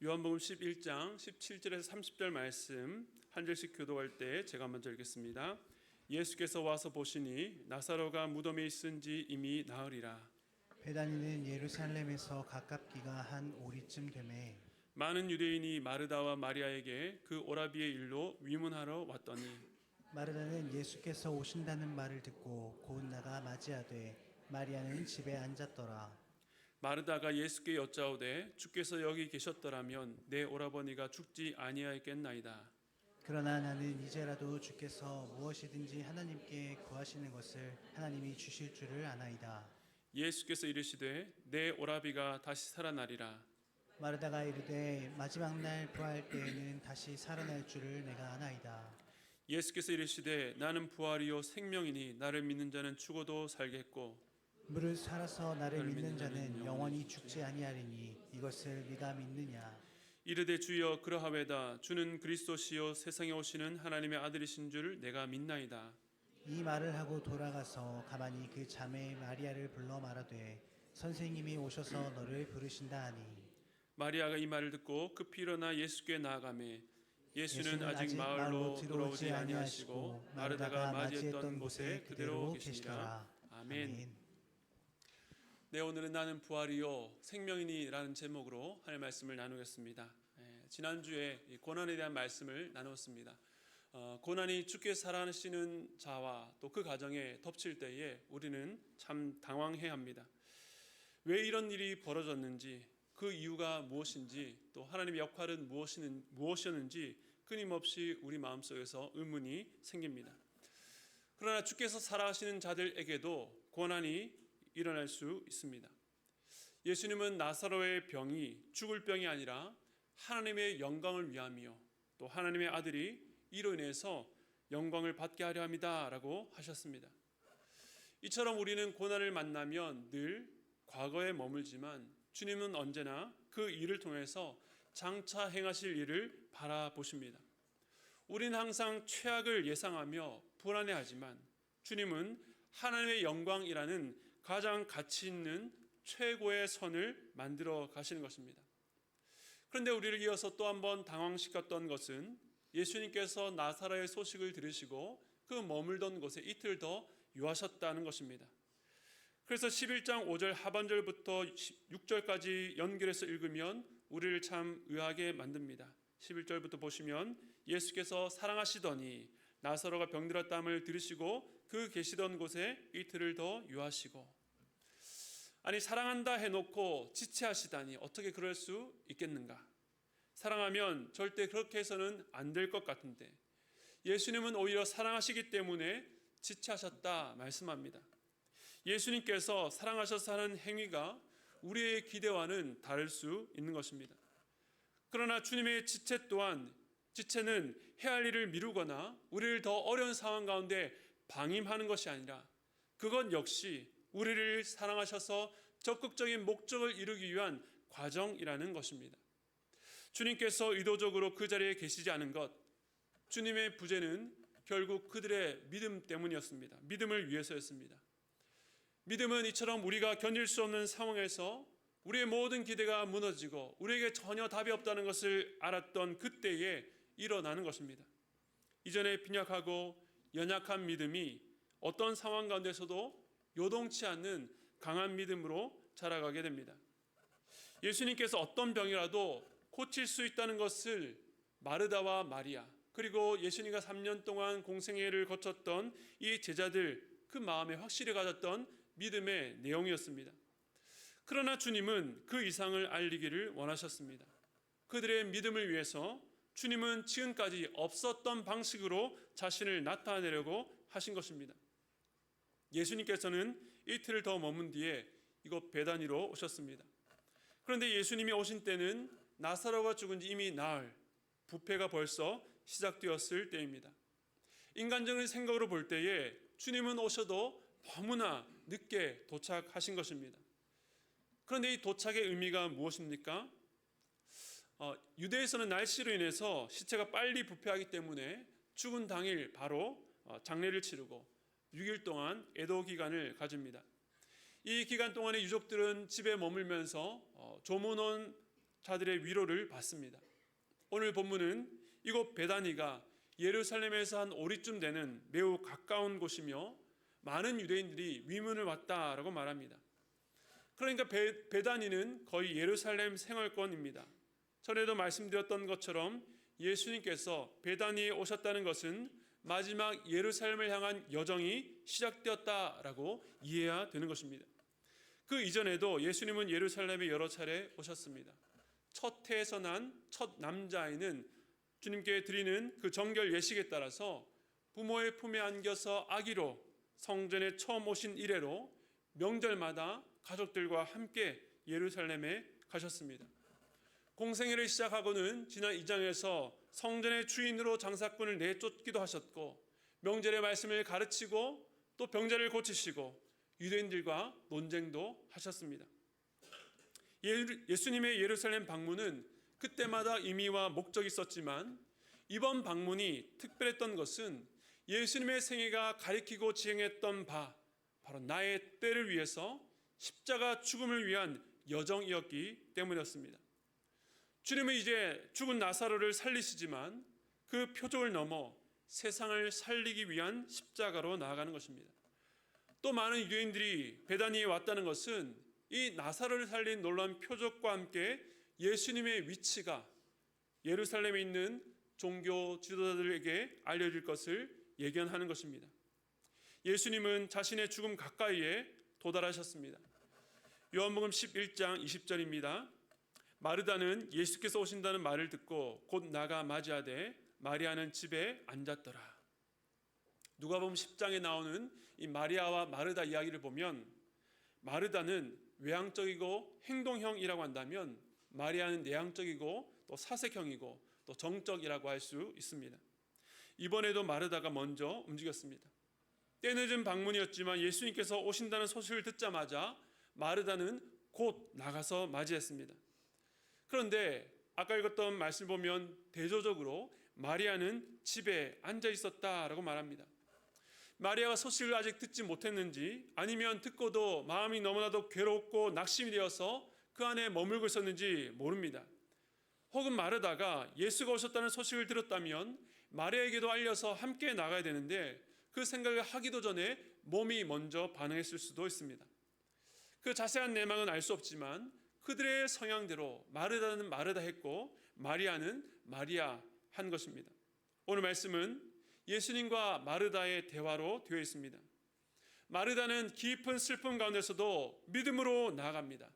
요한복음 11장 17절에서 30절 말씀 한 절씩 교독할 때 제가 먼저 읽겠습니다. 예수께서 와서 보시니 나사로가 무덤에 있은지 이미 나으리라. 베다니는 예루살렘에서 가깝기가 한 오리쯤 되매 많은 유대인이 마르다와 마리아에게 그 오라비의 일로 위문하러 왔더니 마르다는 예수께서 오신다는 말을 듣고 곧 나가 맞이하되 마리아는 집에 앉았더라. 마르다가 예수께 여짜오되 주께서 여기 계셨더라면 내 오라버니가 죽지 아니하였겠나이다. 그러나 나는 이제라도 주께서 무엇이든지 하나님께 구하시는 것을 하나님이 주실 줄을 아나이다. 예수께서 이르시되 내 오라비가 다시 살아나리라. 마르다가 이르되 마지막 날 부활 때에는 다시 살아날 줄을 내가 아나이다. 예수께서 이르시되 나는 부활이요 생명이니 나를 믿는 자는 죽어도 살겠고 무릇 살아서 나를 믿는 자는 영원히 죽지 아니하리니 이것을 네가 믿느냐. 이르되 주여 그러하외다. 주는 그리스도시요 세상에 오시는 하나님의 아들이신 줄 내가 믿나이다. 이 말을 하고 돌아가서 가만히 그 자매 마리아를 불러 말하되 선생님이 오셔서 너를 부르신다 하니 마리아가 이 말을 듣고 급히 일어나 예수께 나아가매 예수는 아직 마을로 돌아오지 아니하시고 마르다가 맞이했던 곳에 그대로 계시니라. 아멘. 네, 오늘은 나는 부활이요 생명이니라는 제목으로 하나님의 말씀을 나누겠습니다. 지난주에 고난에 대한 말씀을 나누었습니다. 고난이 주께 살아계시는 자와 또 그 가정에 덮칠 때에 우리는 참 당황해야 합니다. 왜 이런 일이 벌어졌는지, 그 이유가 무엇인지, 또 하나님의 역할은 무엇이었는지 끊임없이 우리 마음속에서 의문이 생깁니다. 그러나 주께서 살아가시는 자들에게도 고난이 일어날 수 있습니다. 예수님은 나사로의 병이 죽을 병이 아니라 하나님의 영광을 위함이요 또 하나님의 아들이 이로 인해서 영광을 받게 하려 합니다 라고 하셨습니다. 이처럼 우리는 고난을 만나면 늘 과거에 머물지만 주님은 언제나 그 일을 통해서 장차 행하실 일을 바라보십니다. 우리는 항상 최악을 예상하며 불안해하지만 주님은 하나님의 영광이라는 가장 가치 있는 최고의 선을 만들어 가시는 것입니다. 그런데 우리를 이어서 또 한 번 당황시켰던 것은 예수님께서 나사로의 소식을 들으시고 그 머물던 곳에 이틀 더 유하셨다는 것입니다. 그래서 11장 5절 하반절부터 6절까지 연결해서 읽으면 우리를 참 의아하게 만듭니다. 11절부터 보시면 예수께서 사랑하시더니 나사로가 병들었다함을 들으시고 그 계시던 곳에 이틀을 더 유하시고. 아니, 사랑한다 해놓고 지체하시다니 어떻게 그럴 수 있겠는가. 사랑하면 절대 그렇게 해서는 안 될 것 같은데 예수님은 오히려 사랑하시기 때문에 지체하셨다 말씀합니다. 예수님께서 사랑하셔서 하는 행위가 우리의 기대와는 다를 수 있는 것입니다. 그러나 주님의 지체 또한 지체는 해야 할 일을 미루거나 우리를 더 어려운 상황 가운데 방임하는 것이 아니라 그것 역시 우리를 사랑하셔서 적극적인 목적을 이루기 위한 과정이라는 것입니다. 주님께서 의도적으로 그 자리에 계시지 않은 것, 주님의 부재는 결국 그들의 믿음 때문이었습니다. 믿음을 위해서였습니다. 믿음은 이처럼 우리가 견딜 수 없는 상황에서 우리의 모든 기대가 무너지고 우리에게 전혀 답이 없다는 것을 알았던 그때에 일어나는 것입니다. 이전에 빈약하고 연약한 믿음이 어떤 상황 가운데서도 요동치 않는 강한 믿음으로 자라가게 됩니다. 예수님께서 어떤 병이라도 고칠 수 있다는 것을 마르다와 마리아 그리고 예수님과 3년 동안 공생애를 거쳤던 이 제자들 그 마음에 확실히 가졌던 믿음의 내용이었습니다. 그러나 주님은 그 이상을 알리기를 원하셨습니다. 그들의 믿음을 위해서 주님은 지금까지 없었던 방식으로 자신을 나타내려고 하신 것입니다. 예수님께서는 이틀을 더 머문 뒤에 이곳 베다니로 오셨습니다. 그런데 예수님이 오신 때는 나사로가 죽은 지 이미 나흘, 부패가 벌써 시작되었을 때입니다. 인간적인 생각으로 볼 때에 주님은 오셔도 너무나 늦게 도착하신 것입니다. 그런데 이 도착의 의미가 무엇입니까? 유대에서는 날씨로 인해서 시체가 빨리 부패하기 때문에 죽은 당일 바로 장례를 치르고 6일 동안 애도 기간을 가집니다. 이 기간 동안에 유족들은 집에 머물면서 조문온 자들의 위로를 받습니다. 오늘 본문은 이곳 베다니가 예루살렘에서 한 오리쯤 되는 매우 가까운 곳이며 많은 유대인들이 위문을 왔다라고 말합니다. 그러니까 베다니는 거의 예루살렘 생활권입니다. 전에도 말씀드렸던 것처럼 예수님께서 베다니에 오셨다는 것은 마지막 예루살렘을 향한 여정이 시작되었다라고 이해해야 되는 것입니다. 그 이전에도 예수님은 예루살렘에 여러 차례 오셨습니다. 첫 해에서 난 첫 남자아이는 주님께 드리는 그 정결 예식에 따라서 부모의 품에 안겨서 아기로 성전에 처음 오신 이래로 명절마다 가족들과 함께 예루살렘에 가셨습니다. 공생애를 시작하고는 지난 2장에서 성전의 주인으로 장사꾼을 내쫓기도 하셨고, 명절의 말씀을 가르치고 또 병자를 고치시고 유대인들과 논쟁도 하셨습니다. 예수님의 예루살렘 방문은 그때마다 의미와 목적이 있었지만 이번 방문이 특별했던 것은 예수님의 생애가 가리키고 지행했던 바, 바로 나의 때를 위해서 십자가 죽음을 위한 여정이었기 때문이었습니다. 주님은 이제 죽은 나사로를 살리시지만 그 표적을 넘어 세상을 살리기 위한 십자가로 나아가는 것입니다. 또 많은 유대인들이 베다니에 왔다는 것은 이 나사로를 살린 놀라운 표적과 함께 예수님의 위치가 예루살렘에 있는 종교 지도자들에게 알려질 것을 예견하는 것입니다. 예수님은 자신의 죽음 가까이에 도달하셨습니다. 요한복음 11장 20절입니다. 마르다는 예수께서 오신다는 말을 듣고 곧 나가 맞이하되 마리아는 집에 앉았더라. 누가복음 10장에 나오는 이 마리아와 마르다 이야기를 보면 마르다는 외향적이고 행동형이라고 한다면 마리아는 내향적이고 또 사색형이고 또 정적이라고 할 수 있습니다. 이번에도 마르다가 먼저 움직였습니다. 때늦은 방문이었지만 예수님께서 오신다는 소식을 듣자마자 마르다는 곧 나가서 맞이했습니다. 그런데 아까 읽었던 말씀을 보면 대조적으로 마리아는 집에 앉아 있었다라고 말합니다. 마리아가 소식을 아직 듣지 못했는지 아니면 듣고도 마음이 너무나도 괴롭고 낙심이 되어서 그 안에 머물고 있었는지 모릅니다. 혹은 마르다가 예수가 오셨다는 소식을 들었다면 마리아에게도 알려서 함께 나가야 되는데 그 생각을 하기도 전에 몸이 먼저 반응했을 수도 있습니다. 그 자세한 내막은 알 수 없지만 그들의 성향대로 마르다는 마르다 했고 마리아는 마리아 한 것입니다. 오늘 말씀은 예수님과 마르다의 대화로 되어 있습니다. 마르다는 깊은 슬픔 가운데서도 믿음으로 나아갑니다.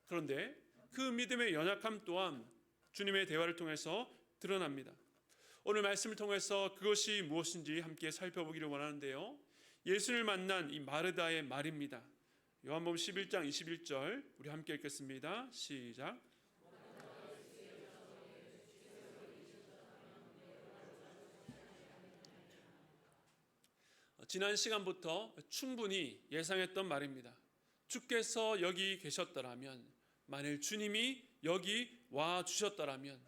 그런데 그 믿음의 연약함 또한 주님의 대화를 통해서 드러납니다. 오늘 말씀을 통해서 그것이 무엇인지 함께 살펴보기를 원하는데요. 예수를 만난 이 마르다의 말입니다. 요한복음 11장 21절 우리 함께 읽겠습니다. 시작. 지난 시간부터 충분히 예상했던 말입니다. 주께서 여기 계셨더라면, 만일 주님이 여기 와 주셨더라면,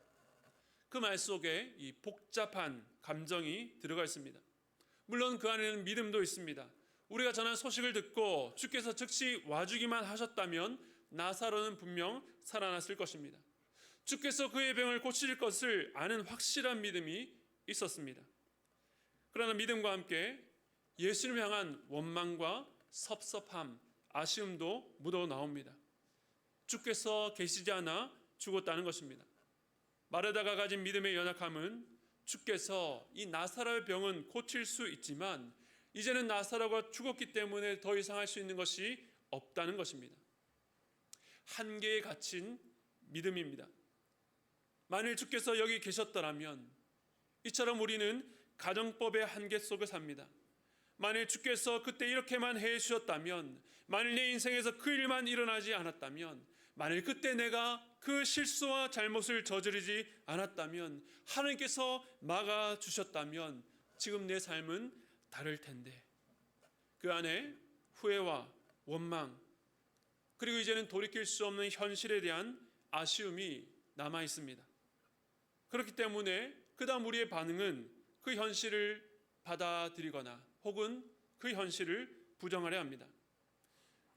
그 말 속에 이 복잡한 감정이 들어가 있습니다. 물론 그 안에는 믿음도 있습니다. 우리가 전한 소식을 듣고 주께서 즉시 와주기만 하셨다면 나사로는 분명 살아났을 것입니다. 주께서 그의 병을 고칠 것을 아는 확실한 믿음이 있었습니다. 그러나 믿음과 함께 예수님을 향한 원망과 섭섭함, 아쉬움도 묻어 나옵니다. 주께서 계시지 않아 죽었다는 것입니다. 마르다가 가진 믿음의 연약함은 주께서 이 나사로의 병은 고칠 수 있지만 이제는 나사로가 죽었기 때문에 더 이상 할 수 있는 것이 없다는 것입니다. 한계에 갇힌 믿음입니다. 만일 주께서 여기 계셨더라면, 이처럼 우리는 가정법의 한계 속에 삽니다. 만일 주께서 그때 이렇게만 해주셨다면, 만일 내 인생에서 그 일만 일어나지 않았다면, 만일 그때 내가 그 실수와 잘못을 저지르지 않았다면, 하나님께서 막아주셨다면 지금 내 삶은 다를 텐데. 그 안에 후회와 원망, 그리고 이제는 돌이킬 수 없는 현실에 대한 아쉬움이 남아 있습니다. 그렇기 때문에 그 다음 우리의 반응은 그 현실을 받아들이거나 혹은 그 현실을 부정하려 합니다.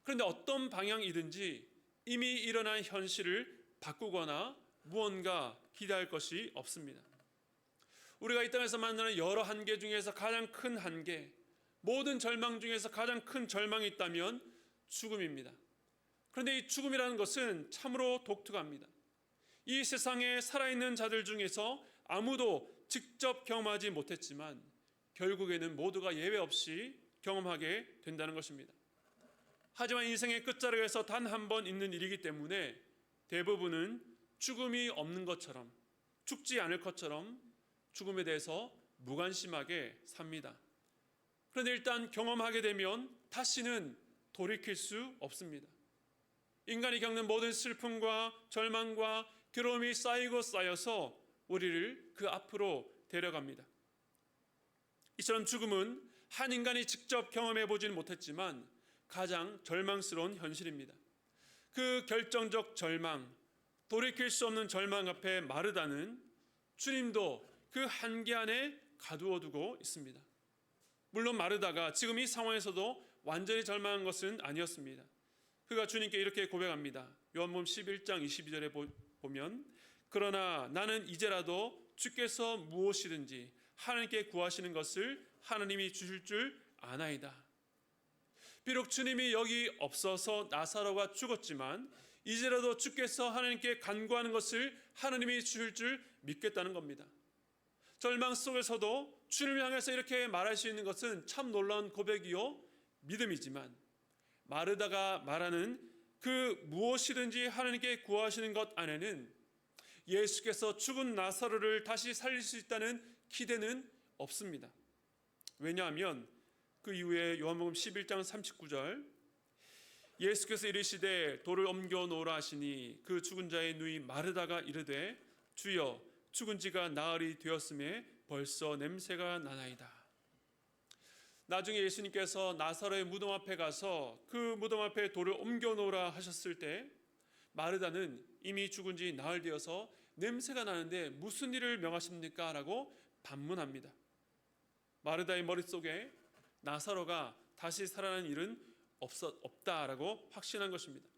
그런데 어떤 방향이든지 이미 일어난 현실을 바꾸거나 무언가 기대할 것이 없습니다. 우리가 이 땅에서 만나는 여러 한계 중에서 가장 큰 한계, 모든 절망 중에서 가장 큰 절망이 있다면 죽음입니다. 그런데 이 죽음이라는 것은 참으로 독특합니다. 이 세상에 살아있는 자들 중에서 아무도 직접 경험하지 못했지만 결국에는 모두가 예외 없이 경험하게 된다는 것입니다. 하지만 인생의 끝자락에서 단 한 번 있는 일이기 때문에 대부분은 죽음이 없는 것처럼, 죽지 않을 것처럼 죽음에 대해서 무관심하게 삽니다. 그런데 일단 경험하게 되면 다시는 돌이킬 수 없습니다. 인간이 겪는 모든 슬픔과 절망과 괴로움이 쌓이고 쌓여서 우리를 그 앞으로 데려갑니다. 이처럼 죽음은 한 인간이 직접 경험해 보지는 못했지만 가장 절망스러운 현실입니다. 그 결정적 절망, 돌이킬 수 없는 절망 앞에 마르다는 주님도 그 한계 안에 가두어두고 있습니다. 물론 마르다가 지금 이 상황에서도 완전히 절망한 것은 아니었습니다. 그가 주님께 이렇게 고백합니다. 요한복음 11장 22절에 보면 그러나 나는 이제라도 주께서 무엇이든지 하나님께 구하시는 것을 하나님이 주실 줄 아나이다. 비록 주님이 여기 없어서 나사로가 죽었지만 이제라도 주께서 하나님께 간구하는 것을 하나님이 주실 줄 믿겠다는 겁니다. 절망 속에서도 주님을 향해서 이렇게 말할 수 있는 것은 참 놀라운 고백이요 믿음이지만 마르다가 말하는 그 무엇이든지 하나님께 구하시는 것 안에는 예수께서 죽은 나사로를 다시 살릴 수 있다는 기대는 없습니다. 왜냐하면 그 이후에 요한복음 11장 39절 예수께서 이르시되 돌을 옮겨 놓으라 하시니 그 죽은 자의 누이 마르다가 이르되 주여 죽은 지가 나흘이 되었음에 벌써 냄새가 나나이다. 나중에 예수님께서 나사로의 무덤 앞에 가서 그 무덤 앞에 돌을 옮겨 놓으라 하셨을 때 마르다는 이미 죽은 지 나흘 되어서 냄새가 나는데 무슨 일을 명하십니까? 라고 반문합니다. 마르다의 머릿속에 나사로가 다시 살아나는 일은 없다라고 확신한 것입니다.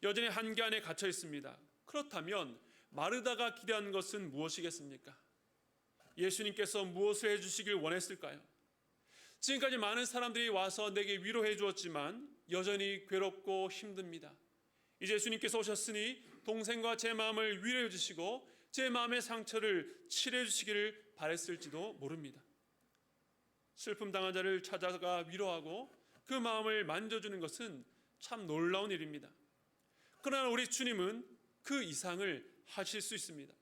여전히 한계 안에 갇혀 있습니다. 그렇다면 마르다가 기대한 것은 무엇이겠습니까? 예수님께서 무엇을 해주시길 원했을까요? 지금까지 많은 사람들이 와서 내게 위로해 주었지만 여전히 괴롭고 힘듭니다. 이제 주님께서 오셨으니 동생과 제 마음을 위로해 주시고 제 마음의 상처를 치료해 주시기를 바랬을지도 모릅니다. 슬픔 당한 자를 찾아가 위로하고 그 마음을 만져주는 것은 참 놀라운 일입니다. 그러나 우리 주님은 그 이상을 하실 수 있습니다.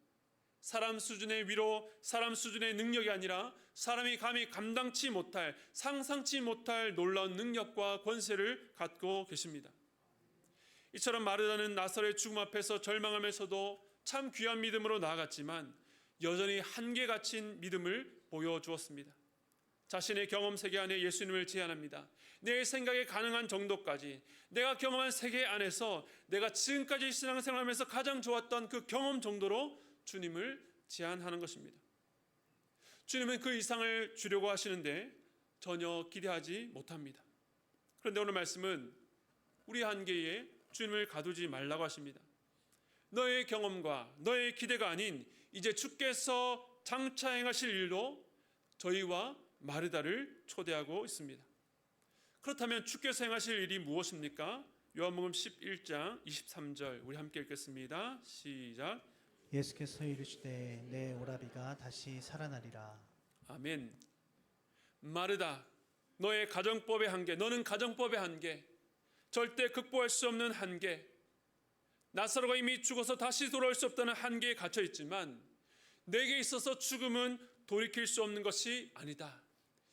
사람 수준의 위로, 사람 수준의 능력이 아니라 사람이 감히 감당치 못할, 상상치 못할 놀라운 능력과 권세를 갖고 계십니다. 이처럼 마르다는 나사로의 죽음 앞에서 절망하면서도 참 귀한 믿음으로 나아갔지만 여전히 한계 갇힌 믿음을 보여주었습니다. 자신의 경험 세계 안에 예수님을 제안합니다. 내 생각에 가능한 정도까지 내가 경험한 세계 안에서 내가 지금까지 신앙생활하면서 가장 좋았던 그 경험 정도로 주님을 제안하는 것입니다. 주님은 그 이상을 주려고 하시는데 전혀 기대하지 못합니다. 그런데 오늘 말씀은 우리 한계에 주님을 가두지 말라고 하십니다. 너의 경험과 너의 기대가 아닌 이제 주께서 장차 행하실 일로 저희와 마르다를 초대하고 있습니다. 그렇다면 주께서 행하실 일이 무엇입니까? 요한복음 11장 23절 우리 함께 읽겠습니다. 시작. 예수께서 이르시되 내 오라비가 다시 살아나리라. 아멘. 마르다, 너의 가정법의 한계, 너는 가정법의 한계, 절대 극복할 수 없는 한계, 나사로가 이미 죽어서 다시 돌아올 수 없다는 한계에 갇혀 있지만 내게 있어서 죽음은 돌이킬 수 없는 것이 아니다.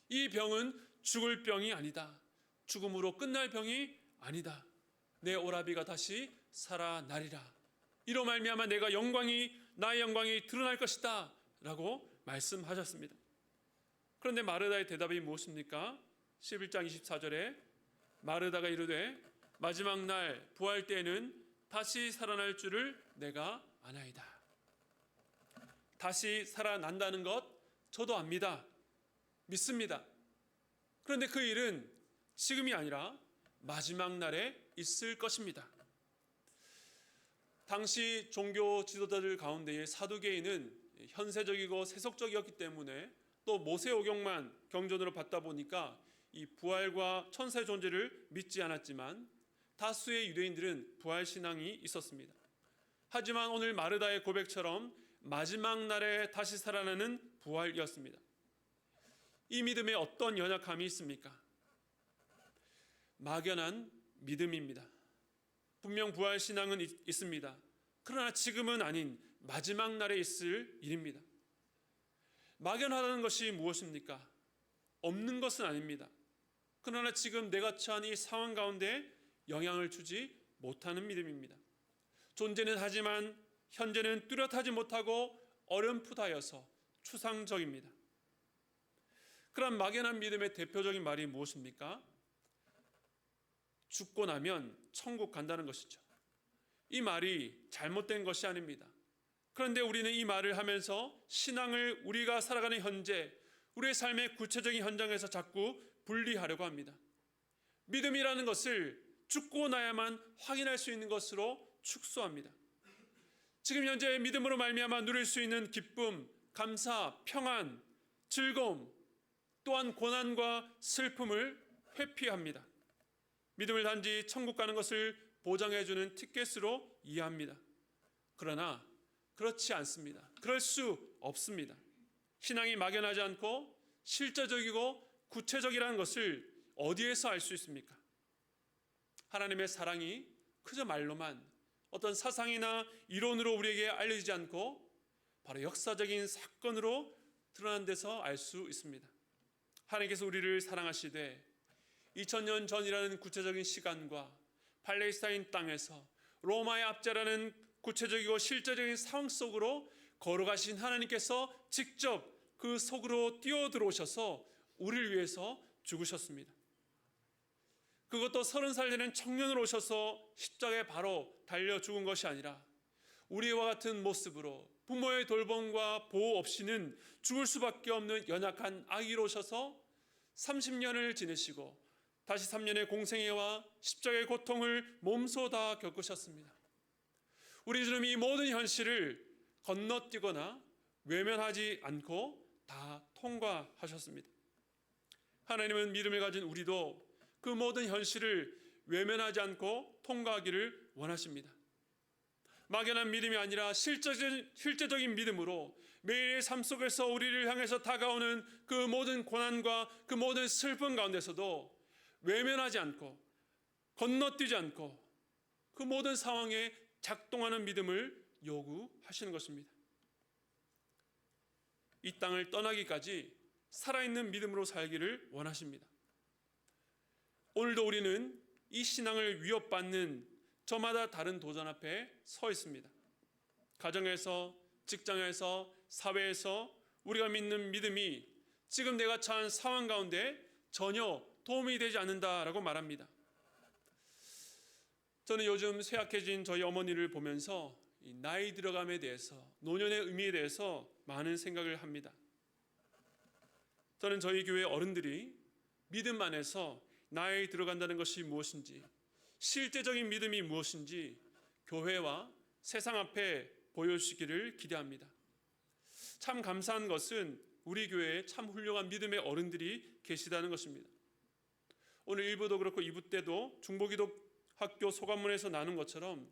이 병은 죽을 병이 아니다. 죽음으로 끝날 병이 아니다. 내 오라비가 다시 살아나리라. 이로 말미암아 내가 나의 영광이 드러날 것이다 라고 말씀하셨습니다. 그런데 마르다의 대답이 무엇입니까? 11장 24절에 마르다가 이르되 마지막 날 부활 때에는 다시 살아날 줄을 내가 아나이다. 다시 살아난다는 것 저도 압니다. 믿습니다. 그런데 그 일은 지금이 아니라 마지막 날에 있을 것입니다. 당시 종교 지도자들 가운데의 사두개인은 현세적이고 세속적이었기 때문에 또 모세오경만 경전으로 받다 보니까 이 부활과 천사의 존재를 믿지 않았지만 다수의 유대인들은 부활 신앙이 있었습니다. 하지만 오늘 마르다의 고백처럼 마지막 날에 다시 살아나는 부활이었습니다. 이 믿음에 어떤 연약함이 있습니까? 막연한 믿음입니다. 분명 부활 신앙은 있습니다. 그러나 지금은 아닌 마지막 날에 있을 일입니다. 막연하다는 것이 무엇입니까? 없는 것은 아닙니다. 그러나 지금 내가 처한 이 상황 가운데 영향을 주지 못하는 믿음입니다. 존재는 하지만 현재는 뚜렷하지 못하고 어렴풋하여서 추상적입니다. 그런 막연한 믿음의 대표적인 말이 무엇입니까? 죽고 나면 천국 간다는 것이죠. 이 말이 잘못된 것이 아닙니다. 그런데 우리는 이 말을 하면서 신앙을 우리가 살아가는 현재, 우리의 삶의 구체적인 현장에서 자꾸 분리하려고 합니다. 믿음이라는 것을 죽고 나야만 확인할 수 있는 것으로 축소합니다. 지금 현재 믿음으로 말미암아 누릴 수 있는 기쁨, 감사, 평안, 즐거움, 또한 고난과 슬픔을 회피합니다. 믿음을 단지 천국 가는 것을 보장해주는 티켓으로 이해합니다. 그러나 그렇지 않습니다. 그럴 수 없습니다. 신앙이 막연하지 않고 실제적이고 구체적이라는 것을 어디에서 알 수 있습니까? 하나님의 사랑이 그저 말로만 어떤 사상이나 이론으로 우리에게 알려지지 않고 바로 역사적인 사건으로 드러난 데서 알 수 있습니다. 하나님께서 우리를 사랑하시되 2000년 전이라는 구체적인 시간과 팔레스타인 땅에서 로마의 압제라는 구체적이고 실제적인 상황 속으로 걸어가신 하나님께서 직접 그 속으로 뛰어들어오셔서 우리를 위해서 죽으셨습니다. 그것도 30살 되는 청년으로 오셔서 십자가에 바로 달려 죽은 것이 아니라 우리와 같은 모습으로 부모의 돌봄과 보호 없이는 죽을 수밖에 없는 연약한 아기로 오셔서 30년을 지내시고 다시 3년의 공생애와 십자가의 고통을 몸소 다 겪으셨습니다. 우리 주님 이 모든 현실을 건너뛰거나 외면하지 않고 다 통과하셨습니다. 하나님은 믿음을 가진 우리도 그 모든 현실을 외면하지 않고 통과하기를 원하십니다. 막연한 믿음이 아니라 실제적인 믿음으로 매일의 삶 속에서 우리를 향해서 다가오는 그 모든 고난과 그 모든 슬픔 가운데서도 외면하지 않고 건너뛰지 않고 그 모든 상황에 작동하는 믿음을 요구하시는 것입니다. 이 땅을 떠나기까지 살아있는 믿음으로 살기를 원하십니다. 오늘도 우리는 이 신앙을 위협받는 저마다 다른 도전 앞에 서 있습니다. 가정에서, 직장에서, 사회에서 우리가 믿는 믿음이 지금 내가 처한 상황 가운데 전혀 도움이 되지 않는다라고 말합니다. 저는 요즘 쇠약해진 저희 어머니를 보면서 이 나이 들어감에 대해서, 노년의 의미에 대해서 많은 생각을 합니다. 저는 저희 교회 어른들이 믿음 안에서 나이 들어간다는 것이 무엇인지, 실제적인 믿음이 무엇인지 교회와 세상 앞에 보여주시기를 기대합니다. 참 감사한 것은 우리 교회에 참 훌륭한 믿음의 어른들이 계시다는 것입니다. 오늘 1부도 그렇고 2부 때도 중보기독학교 소감문에서 나눈 것처럼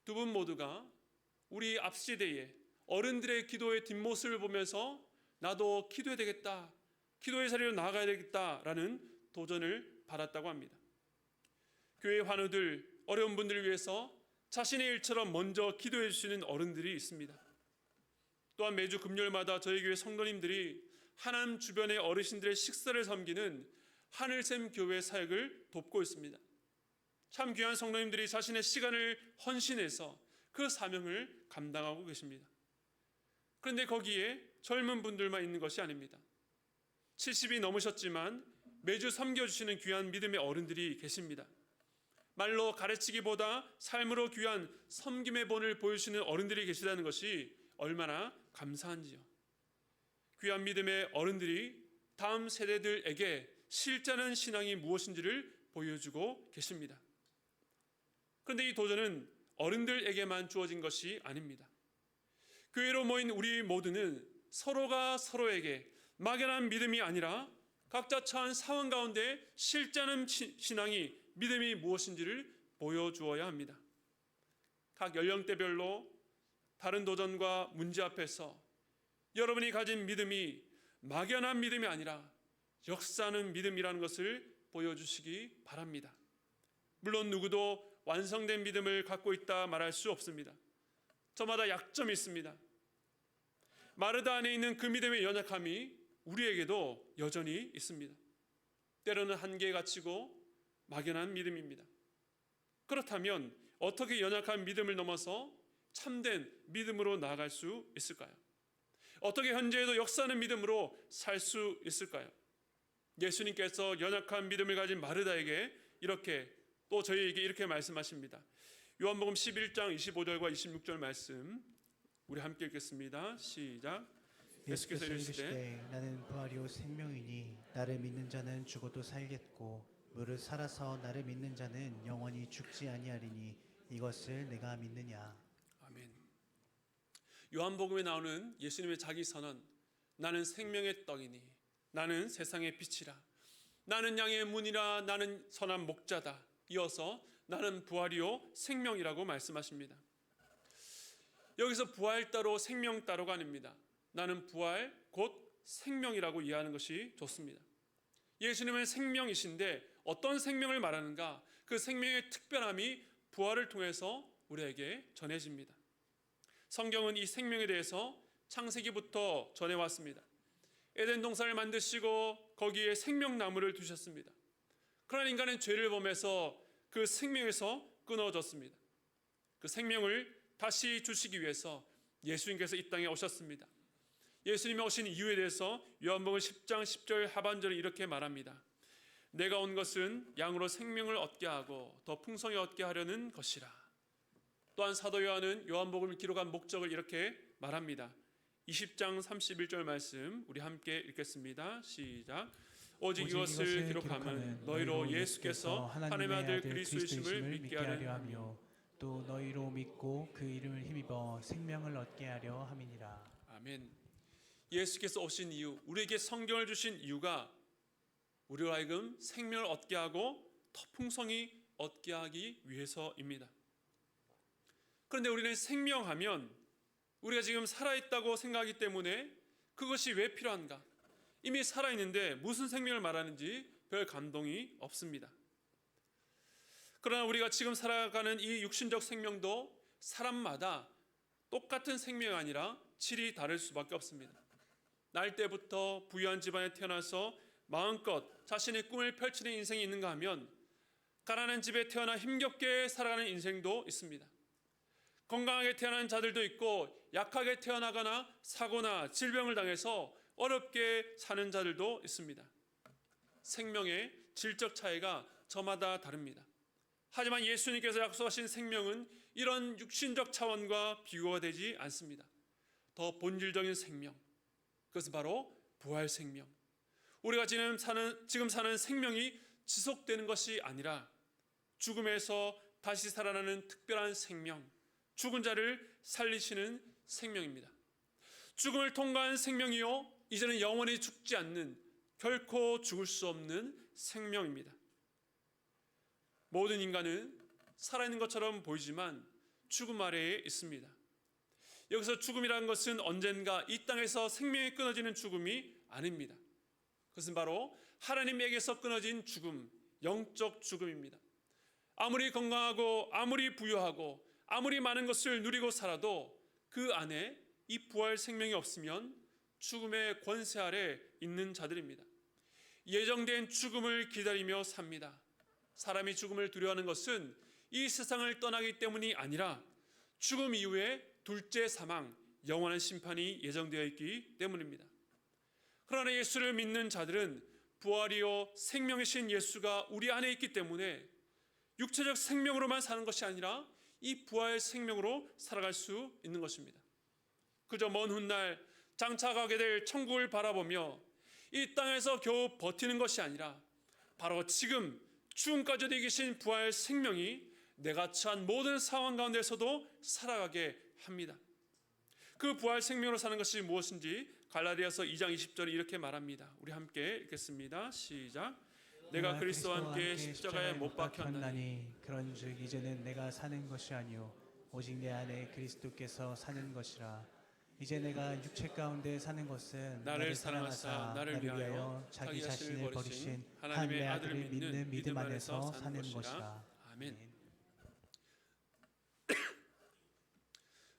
두 분 모두가 우리 앞 시대에 어른들의 기도의 뒷모습을 보면서 나도 기도해야 되겠다, 기도의 자리로 나아가야 되겠다라는 도전을 받았다고 합니다. 교회 환우들, 어려운 분들을 위해서 자신의 일처럼 먼저 기도해 주시는 어른들이 있습니다. 또한 매주 금요일마다 저희 교회 성도님들이 하나님 주변의 어르신들의 식사를 섬기는 하늘샘 교회 사역을 돕고 있습니다. 참 귀한 성도님들이 자신의 시간을 헌신해서 그 사명을 감당하고 계십니다. 그런데 거기에 젊은 분들만 있는 것이 아닙니다. 70이 넘으셨지만 매주 섬겨주시는 귀한 믿음의 어른들이 계십니다. 말로 가르치기보다 삶으로 귀한 섬김의 본을 보여주시는 어른들이 계시다는 것이 얼마나 감사한지요. 귀한 믿음의 어른들이 다음 세대들에게 실제는 신앙이 무엇인지를 보여주고 계십니다. 그런데 이 도전은 어른들에게만 주어진 것이 아닙니다. 교회로 모인 우리 모두는 서로가 서로에게 막연한 믿음이 아니라 각자 처한 상황 가운데 실제하는 신앙이 믿음이 무엇인지를 보여주어야 합니다. 각 연령대별로 다른 도전과 문제 앞에서 여러분이 가진 믿음이 막연한 믿음이 아니라 역사하는 믿음이라는 것을 보여주시기 바랍니다. 물론 누구도 완성된 믿음을 갖고 있다 말할 수 없습니다. 저마다 약점이 있습니다. 마르다 안에 있는 그 믿음의 연약함이 우리에게도 여전히 있습니다. 때로는 한계에 갇히고 막연한 믿음입니다. 그렇다면 어떻게 연약한 믿음을 넘어서 참된 믿음으로 나아갈 수 있을까요? 어떻게 현재에도 역사하는 믿음으로 살 수 있을까요? 예수님께서 연약한 믿음을 가진 마르다에게 이렇게 또 저희에게 이렇게 말씀하십니다. 요한복음 11장 25절과 26절 말씀 우리 함께 읽겠습니다. 시작. 예수께서 이르시되 나는 부활이요 생명이니 나를 믿는 자는 죽어도 살겠고 무릇 살아서 나를 믿는 자는 영원히 죽지 아니하리니 이것을 내가 믿느냐. 아멘. 요한복음에 나오는 예수님의 자기 선언, 나는 생명의 떡이니 나는 세상의 빛이라 나는 양의 문이라 나는 선한 목자다. 이어서 나는 부활이요 생명이라고 말씀하십니다. 여기서 부활 따로 생명 따로가 아닙니다. 나는 부활 곧 생명이라고 이해하는 것이 좋습니다. 예수님은 생명이신데 어떤 생명을 말하는가? 그 생명의 특별함이 부활을 통해서 우리에게 전해집니다. 성경은 이 생명에 대해서 창세기부터 전해왔습니다. 에덴 동산을 만드시고 거기에 생명나무를 두셨습니다. 그러나 인간은 죄를 범해서 그 생명에서 끊어졌습니다. 그 생명을 다시 주시기 위해서 예수님께서 이 땅에 오셨습니다. 예수님이 오신 이유에 대해서 요한복음 10장 10절 하반절에 이렇게 말합니다. 내가 온 것은 양으로 생명을 얻게 하고 더 풍성히 얻게 하려는 것이라. 또한 사도 요한은 요한복음을 기록한 목적을 이렇게 말합니다. 20장 31절 말씀 우리 함께 읽겠습니다. 시작. 오직 이것을 기록하면 너희로 예수께서 하나님의 아들 그리스도이심을 믿게 하려 하며 또 너희로 믿고 그 이름을 힘입어 생명을 얻게 하려 함이니라. 아멘. 예수께서 오신 이유, 우리에게 성경을 주신 이유가 우리로 하여금 생명을 얻게 하고 더 풍성히 얻게 하기 위해서입니다. 그런데 우리는 생명하면 우리가 지금 살아있다고 생각하기 때문에 그것이 왜 필요한가? 이미 살아있는데 무슨 생명을 말하는지 별 감동이 없습니다. 그러나 우리가 지금 살아가는 이 육신적 생명도 사람마다 똑같은 생명이 아니라 질이 다를 수밖에 없습니다. 날 때부터 부유한 집안에 태어나서 마음껏 자신의 꿈을 펼치는 인생이 있는가 하면 가난한 집에 태어나 힘겹게 살아가는 인생도 있습니다. 건강하게 태어난 자들도 있고 약하게 태어나거나 사고나 질병을 당해서 어렵게 사는 자들도 있습니다. 생명의 질적 차이가 저마다 다릅니다. 하지만 예수님께서 약속하신 생명은 이런 육신적 차원과 비교가 되지 않습니다. 더 본질적인 생명, 그것은 바로 부활 생명. 우리가 지금 사는 생명이 지속되는 것이 아니라 죽음에서 다시 살아나는 특별한 생명, 죽은 자를 살리시는 생명입니다. 죽음을 통과한 생명이요, 이제는 영원히 죽지 않는, 결코 죽을 수 없는 생명입니다. 모든 인간은 살아있는 것처럼 보이지만 죽음 아래에 있습니다. 여기서 죽음이라는 것은 언젠가 이 땅에서 생명이 끊어지는 죽음이 아닙니다. 그것은 바로 하나님에게서 끊어진 죽음, 영적 죽음입니다. 아무리 건강하고 아무리 부유하고 아무리 많은 것을 누리고 살아도 그 안에 이 부활 생명이 없으면 죽음의 권세 아래 있는 자들입니다. 예정된 죽음을 기다리며 삽니다. 사람이 죽음을 두려워하는 것은 이 세상을 떠나기 때문이 아니라 죽음 이후에 둘째 사망, 영원한 심판이 예정되어 있기 때문입니다. 그러나 예수를 믿는 자들은 부활이요 생명이신 예수가 우리 안에 있기 때문에 육체적 생명으로만 사는 것이 아니라 이 부활 생명으로 살아갈 수 있는 것입니다. 그저 먼 훗날 장차 가게 될 천국을 바라보며 이 땅에서 겨우 버티는 것이 아니라 바로 지금 죽음까지도 이기신 부활 생명이 내가 처한 모든 상황 가운데서도 살아가게 합니다. 그 부활 생명으로 사는 것이 무엇인지 갈라디아서 2장 20절에 이렇게 말합니다. 우리 함께 읽겠습니다. 시작. 내가 그리스도와 함께 십자가에 못 박혔나니 그런즉 이제는 내가 사는 것이 아니요 오직 내 안에 그리스도께서 사는 것이라. 이제 내가 육체 가운데 사는 것은 나를 사랑하사 나를 위하여 자기 자신을 버리신 하나님의 아들을 믿는 믿음 안에서 사는 것이라. 아멘.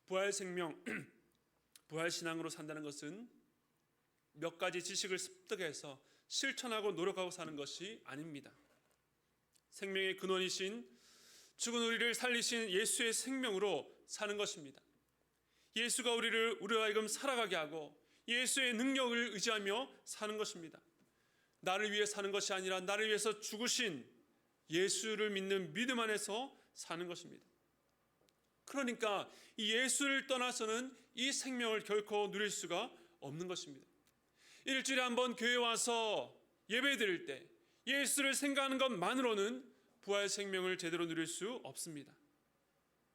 부활 생명, 부활 신앙으로 산다는 것은 몇 가지 지식을 습득해서 실천하고 노력하고 사는 것이 아닙니다. 생명의 근원이신 죽은 우리를 살리신 예수의 생명으로 사는 것입니다. 예수가 우리로 하여금 살아가게 하고 예수의 능력을 의지하며 사는 것입니다. 나를 위해 사는 것이 아니라 나를 위해서 죽으신 예수를 믿는 믿음 안에서 사는 것입니다. 그러니까 이 예수를 떠나서는 이 생명을 결코 누릴 수가 없는 것입니다. 일주일에 한 번 교회 와서 예배 드릴 때 예수를 생각하는 것만으로는 부활 생명을 제대로 누릴 수 없습니다.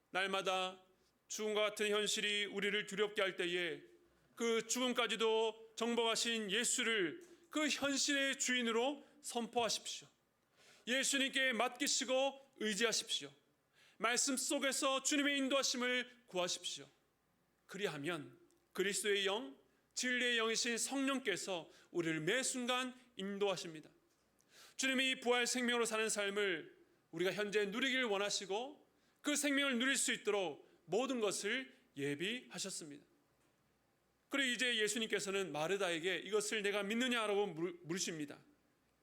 날마다 죽음과 같은 현실이 우리를 두렵게 할 때에 그 죽음까지도 정복하신 예수를 그 현실의 주인으로 선포하십시오. 예수님께 맡기시고 의지하십시오. 말씀 속에서 주님의 인도하심을 구하십시오. 그리하면 그리스도의 영, 진리의 영이신 성령께서 우리를 매 순간 인도하십니다. 주님이 이 부활 생명으로 사는 삶을 우리가 현재 누리길 원하시고 그 생명을 누릴 수 있도록 모든 것을 예비하셨습니다. 그리고 이제 예수님께서는 마르다에게 이것을 내가 믿느냐라고 물으십니다.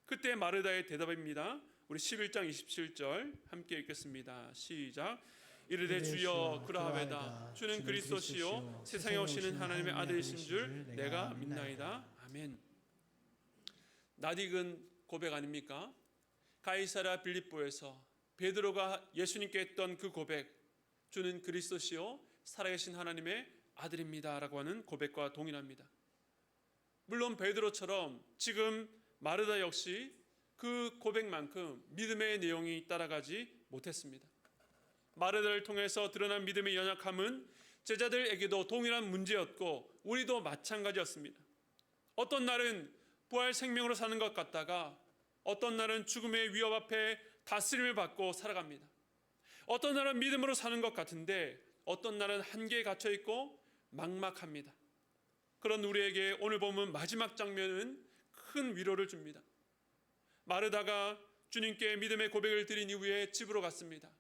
그때 마르다의 대답입니다. 우리 11장 27절 함께 읽겠습니다. 시작. 이르되 주여 그라하베다. 주는 그리스도시요 세상에 오시는 하나님의 아들이신 줄 내가 믿나이다. 아멘. 낯익은 고백 아닙니까? 가이사랴 빌립보에서 베드로가 예수님께 했던 그 고백, 주는 그리스도시요 살아계신 하나님의 아들입니다라고 하는 고백과 동일합니다. 물론 베드로처럼 지금 마르다 역시 그 고백만큼 믿음의 내용이 따라가지 못했습니다. 마르다를 통해서 드러난 믿음의 연약함은 제자들에게도 동일한 문제였고 우리도 마찬가지였습니다. 어떤 날은 부활 생명으로 사는 것 같다가 어떤 날은 죽음의 위협 앞에 다스림을 받고 살아갑니다. 어떤 날은 믿음으로 사는 것 같은데 어떤 날은 한계에 갇혀 있고 막막합니다. 그런 우리에게 오늘 보면 마지막 장면은 큰 위로를 줍니다. 마르다가 주님께 믿음의 고백을 드린 이후에 집으로 갔습니다.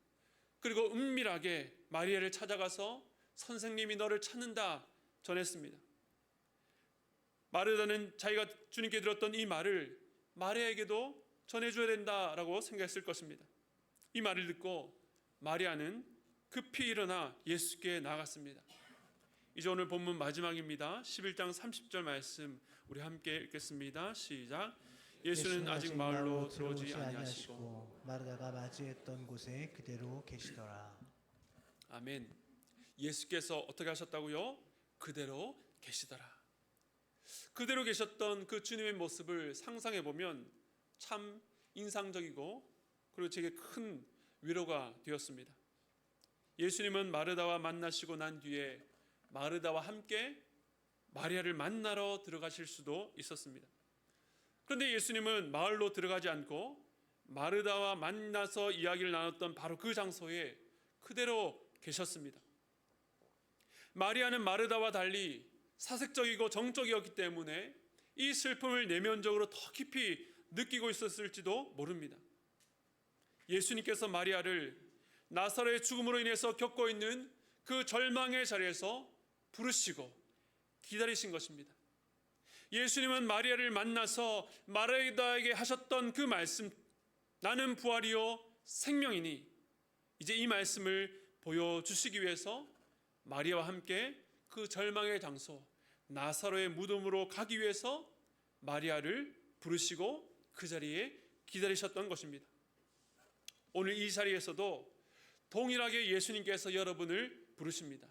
그리고 은밀하게 마리아를 찾아가서 선생님이 너를 찾는다 전했습니다. 마르다는 자기가 주님께 들었던 이 말을 마리아에게도 전해줘야 된다라고 생각했을 것입니다. 이 말을 듣고 마리아는 급히 일어나 예수께 나아갔습니다. 이제 오늘 본문 마지막입니다. 11장 30절 말씀 우리 함께 읽겠습니다. 시작. 예수는 아직 마을로 들어오지 아니하시고 마르다가 맞이했던 곳에 그대로 계시더라. 아멘. 예수께서 어떻게 하셨다고요? 그대로 계시더라. 그대로 계셨던 그 주님의 모습을 상상해 보면 참 인상적이고 그리고 제게 큰 위로가 되었습니다. 예수님은 마르다와 만나시고 난 뒤에 마르다와 함께 마리아를 만나러 들어가실 수도 있었습니다. 그런데 예수님은 마을로 들어가지 않고 마르다와 만나서 이야기를 나눴던 바로 그 장소에 그대로 계셨습니다. 마리아는 마르다와 달리 사색적이고 정적이었기 때문에 이 슬픔을 내면적으로 더 깊이 느끼고 있었을지도 모릅니다. 예수님께서 마리아를 나사로의 죽음으로 인해서 겪고 있는 그 절망의 자리에서 부르시고 기다리신 것입니다. 예수님은 마리아를 만나서 마르다에게 하셨던 그 말씀, 나는 부활이요 생명이니, 이제 이 말씀을 보여주시기 위해서 마리아와 함께 그 절망의 장소 나사로의 무덤으로 가기 위해서 마리아를 부르시고 그 자리에 기다리셨던 것입니다. 오늘 이 자리에서도 동일하게 예수님께서 여러분을 부르십니다.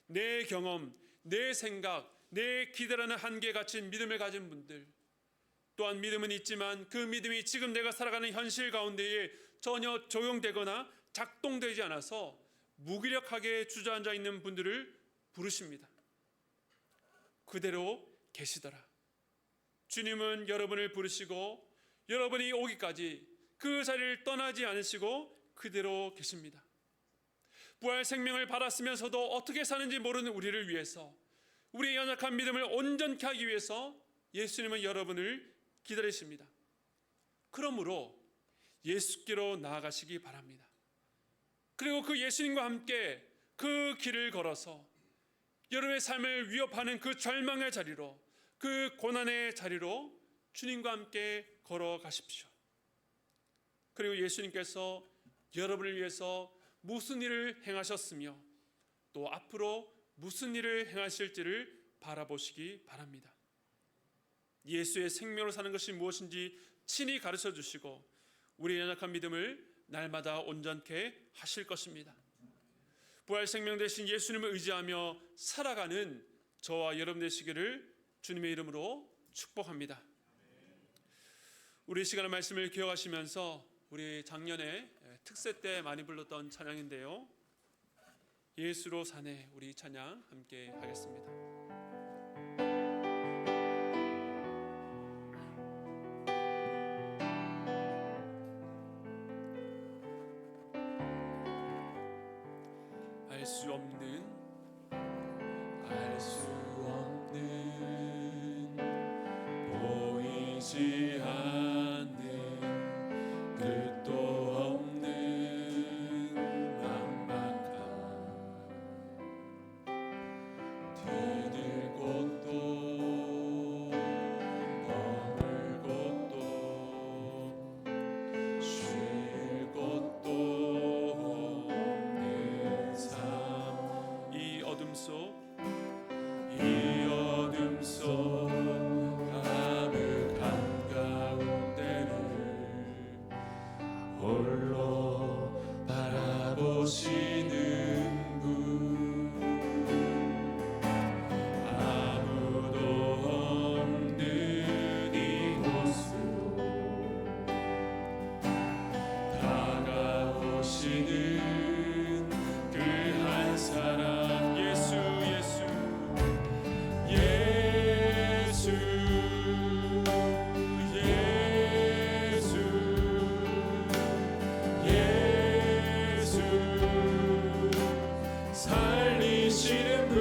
내 경험, 내 생각, 내 기대라는 한계에 갇힌 믿음을 가진 분들, 또한 믿음은 있지만 그 믿음이 지금 내가 살아가는 현실 가운데에 전혀 적용되거나 작동되지 않아서 무기력하게 주저앉아 있는 분들을 부르십니다. 그대로 계시더라. 주님은 여러분을 부르시고 여러분이 오기까지 그 자리를 떠나지 않으시고 그대로 계십니다. 부활 생명을 받았으면서도 어떻게 사는지 모르는 우리를 위해서, 우리의 연약한 믿음을 온전케 하기 위해서 예수님은 여러분을 기다리십니다. 그러므로 예수께로 나아가시기 바랍니다. 그리고 그 예수님과 함께 그 길을 걸어서 여러분의 삶을 위협하는 그 절망의 자리로, 그 고난의 자리로 주님과 함께 걸어가십시오. 그리고 예수님께서 여러분을 위해서 무슨 일을 행하셨으며 또 앞으로 무슨 일을 행하실지를 바라보시기 바랍니다. 예수의 생명으로 사는 것이 무엇인지 친히 가르쳐 주시고 우리의 연약한 믿음을 날마다 온전케 하실 것입니다. 부활 생명 되신 예수님을 의지하며 살아가는 저와 여러분 되시기를 주님의 이름으로 축복합니다. 우리 시간의 말씀을 기억하시면서 우리 작년에 특세 때 많이 불렀던 찬양인데요, 예수로 사네, 우리 찬양 함께 하겠습니다. 알 수 없는 보이지 않는 끝도 없는 막막한 디딜 곳도 머물 곳도 쉴 곳도 없는 삶, 이 어둠 속 가득한 가운데를 홀로 바라보시는 분, 아무도 없는 이곳으로 다가오시는 그 한 사람, 예수 살리시는 분,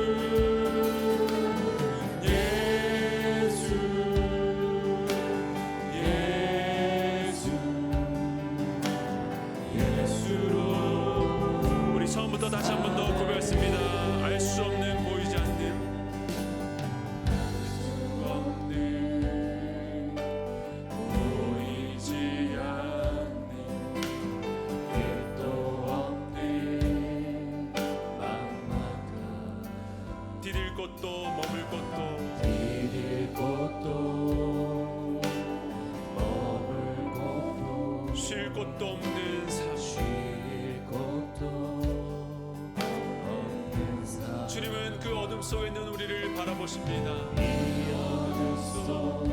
예수로. 우리 처음부터 다시 한 번 더 고백했습니다. 알 수 없는, 보이지 않는, 보이지 않는, 끝도 없는 막막한 디딜 곳도 머물 곳도 쉴 곳도 없는 삶, 주님은 그 어둠 속에 있는 우리를 바라보십니다. 이 어둠 속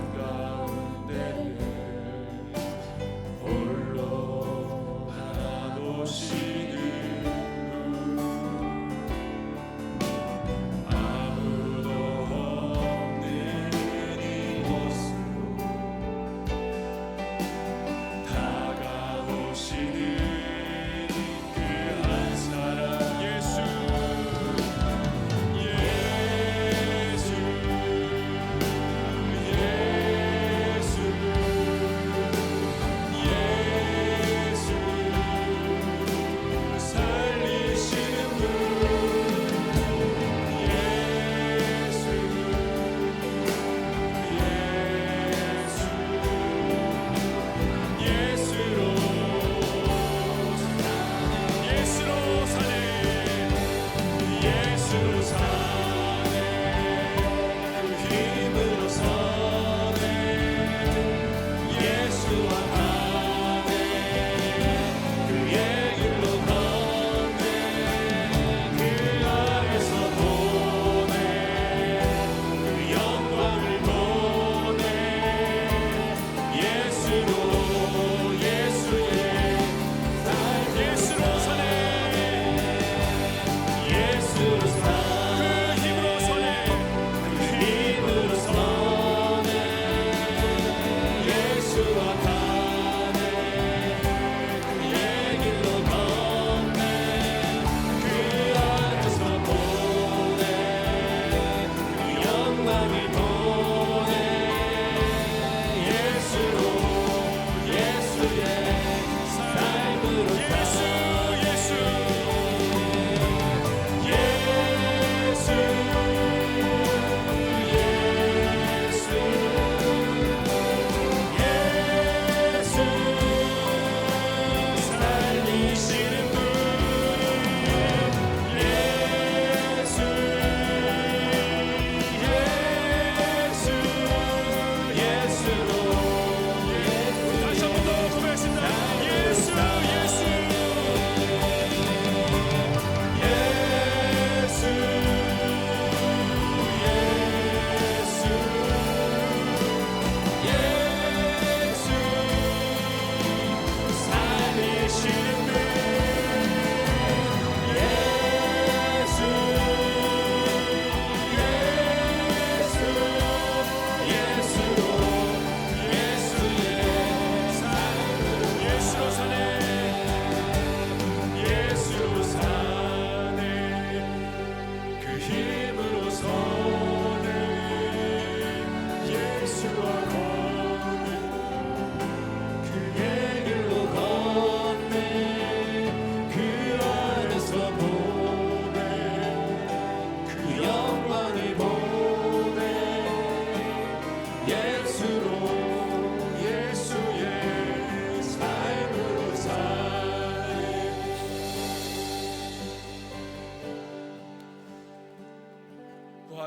한가운데를 홀로 바라보시는 분, 아무도 없는 이곳으로 다가오시는 예수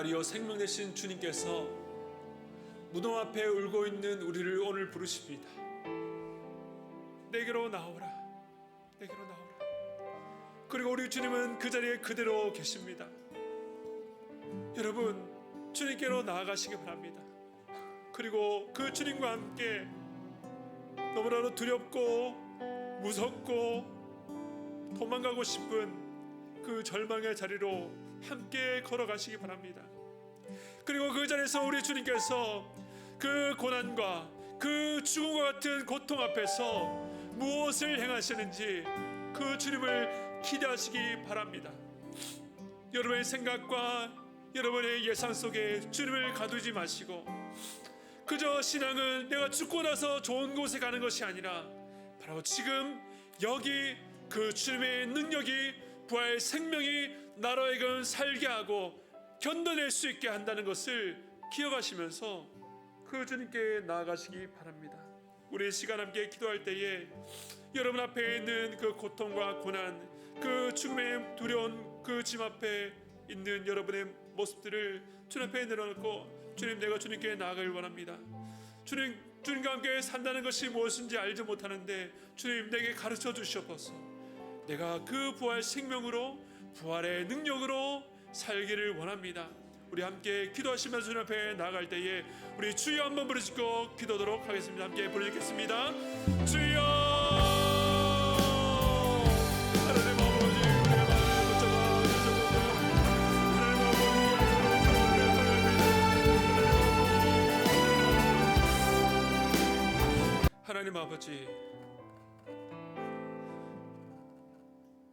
부활이요 생명 되신 주님께서 무덤 앞에 울고 있는 우리를 오늘 부르십니다. 내게로 나오라, 내게로 나오라. 그리고 우리 주님은 그 자리에 그대로 계십니다. 여러분, 주님께로 나아가시기 바랍니다. 그리고 그 주님과 함께 너무나도 두렵고 무섭고 도망가고 싶은 그 절망의 자리로 함께 걸어가시기 바랍니다. 그리고 그 자리에서 우리 주님께서 그 고난과 그 죽음과 같은 고통 앞에서 무엇을 행하시는지 그 주님을 기대하시기 바랍니다. 여러분의 생각과 여러분의 예상 속에 주님을 가두지 마시고, 그저 신앙은 내가 죽고 나서 좋은 곳에 가는 것이 아니라 바로 지금 여기 그 주님의 능력이, 부활 생명이 나로 하여금 살게 하고 견뎌낼 수 있게 한다는 것을 기억하시면서 그 주님께 나아가시기 바랍니다. 우리 시간 함께 기도할 때에 여러분 앞에 있는 그 고통과 고난, 그 죽음의 두려운 그 짐 앞에 있는 여러분의 모습들을 주님 앞에 내려놓고, 주님, 내가 주님께 나아가길 원합니다. 주님과 함께 산다는 것이 무엇인지 알지 못하는데 주님, 내게 가르쳐 주시옵소서. 내가 그 부활 생명으로, 부활의 능력으로 살기를 원합니다. 우리 함께 기도하시면서 주님 앞에 나아갈 때에 우리 주여 한번 부르짖고 기도하도록 하겠습니다. 함께 부르짖겠습니다. 주여, 하나님 아버지, 우리의 마음을 붙잡아 주셔서 하나님 아버지,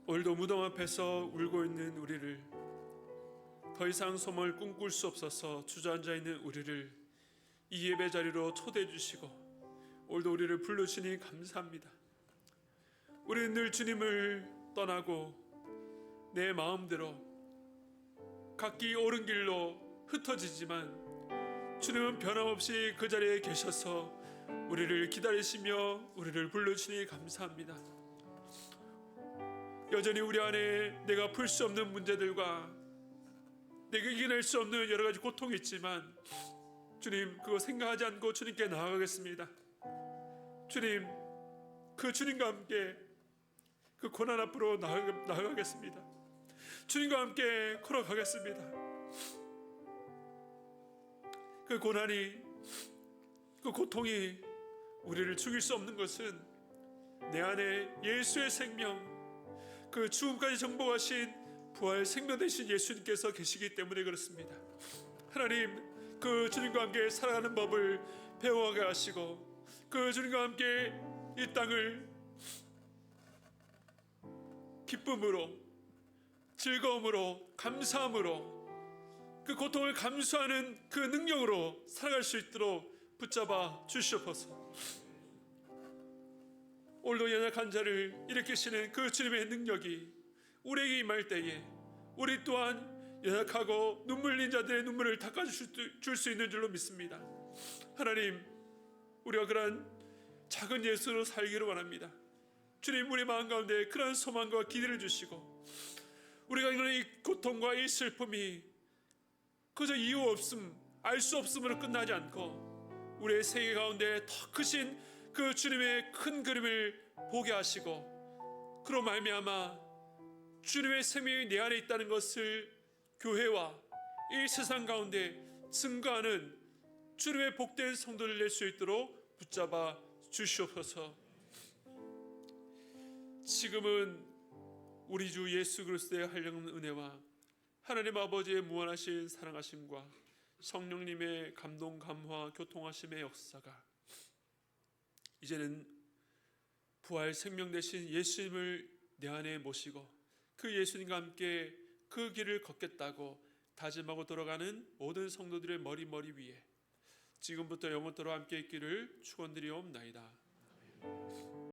오늘도 무덤 앞에서 울고 있는 우리를, 더 이상 소망을 꿈꿀 수 없어서 주저앉아 있는 우리를 이 예배 자리로 초대해 주시고 오늘도 우리를 불러주시니 감사합니다. 우리는 늘 주님을 떠나고 내 마음대로 각기 옳은 길로 흩어지지만 주님은 변함없이 그 자리에 계셔서 우리를 기다리시며 우리를 불러주시니 감사합니다. 여전히 우리 안에 내가 풀 수 없는 문제들과 내가 이겨낼 수 없는 여러 가지 고통이 있지만 주님, 그거 생각하지 않고 주님께 나아가겠습니다. 주님, 그 주님과 함께 그 고난 앞으로 나아가겠습니다. 주님과 함께 걸어가겠습니다. 그 고난이, 그 고통이 우리를 죽일 수 없는 것은 내 안에 예수의 생명, 그 죽음까지 정복하신 부활 생명 되신 예수님께서 계시기 때문에 그렇습니다. 하나님, 그 주님과 함께 살아가는 법을 배워가게 하시고 그 주님과 함께 이 땅을 기쁨으로, 즐거움으로, 감사함으로, 그 고통을 감수하는 그 능력으로 살아갈 수 있도록 붙잡아 주시옵소서. 오늘도 연약한 자를 일으키시는 그 주님의 능력이 우리에게 임할 때에 우리 또한 연약하고 눈물 흘린 자들의 눈물을 닦아줄 수 있는 줄로 믿습니다. 하나님, 우리가 그러한 작은 예수로 살기를 원합니다. 주님, 우리 마음 가운데 그러한 소망과 기대를 주시고 우리가 이런 이 고통과 이 슬픔이 그저 이유 없음, 알 수 없음으로 끝나지 않고 우리의 세계 가운데 더 크신 그 주님의 큰 그림을 보게 하시고 그로 말미암아 주님의 생명이 내 안에 있다는 것을 교회와 이 세상 가운데 증거하는 주님의 복된 성도를 낼 수 있도록 붙잡아 주시옵소서. 지금은 우리 주 예수 그리스도의 한량없는 은혜와 하나님 아버지의 무한하신 사랑하심과 성령님의 감동 감화 교통하심의 역사가 이제는 부활 생명 되신 예수님을 내 안에 모시고 그 예수님과 함께 그 길을 걷겠다고 다짐하고 돌아가는 모든 성도들의 머리 위에 지금부터 영원토록 함께 있기를 축원드리옵나이다.